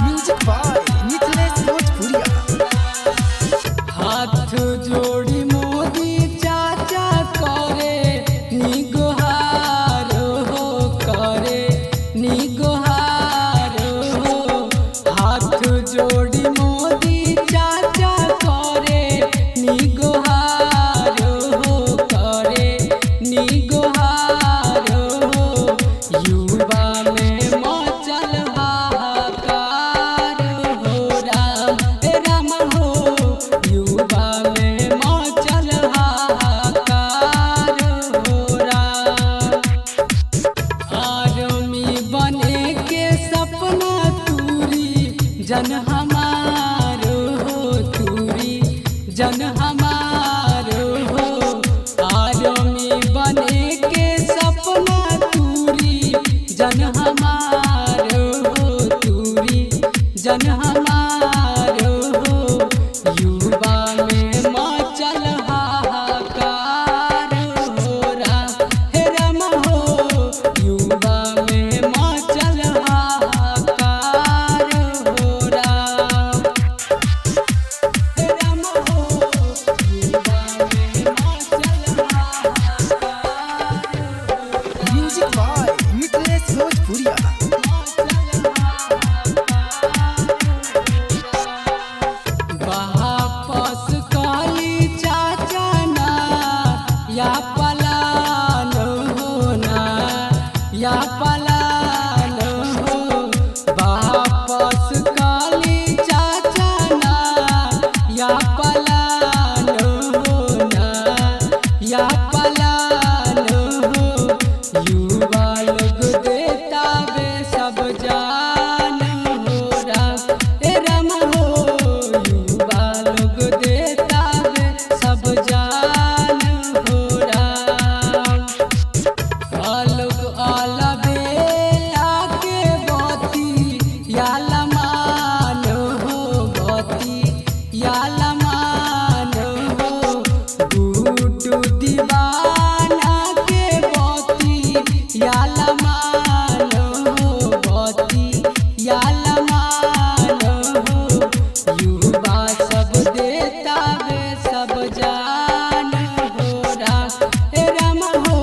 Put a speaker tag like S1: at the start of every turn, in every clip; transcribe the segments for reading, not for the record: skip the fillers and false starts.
S1: Music by Mithilesh भोजपुरिया।
S2: हाथ जोड़ी मोदी चाचा करे नी गोहार हो, करे नी गोहार हो। हाथ जोड़ी मोदी चाचा करे नी गोहार हो, करे नी गोहार हो। युवा में मचल हाहाकार हो, राम राम हो। युवा में मचल हाहाकार हो, राम। आर्मी बने के सपना तूरी जन हमार हो, तूरी जन हमार हो। आर्मी बने के सपना तूरी जन हमार हो, तूरी जन हमार हो। युवा में मचल हाहाकार हो, राम हो। युवा में मचल हाहाकार हो, राम हो। युवा में मचल हाहाकार हो,
S1: म्यूजिक बाय मिथिलेश भोजपुरिया।
S2: वापस काली चाचा ना या पलान हो, ना या पलान हो। वापस काली चाचा ना या पलान हो, ना या पलान हो। युवा लोग देता बे सब जान हो, राम हो। युवा लोग देता बे सब जान हो, राम। आलोक आला बेला के बती याला मान हो, बती याला मान हो। गुड्डू दीवाना के बती याला मान हो, बती याला मान हो। युवा सब देता बे सब जान हो, राम हो।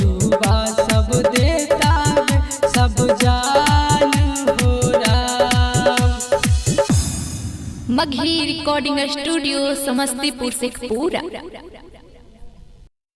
S2: युवा सब देता बे सब जान हो, राम।
S3: Magahi recording studio Samastipur Sheikhpura.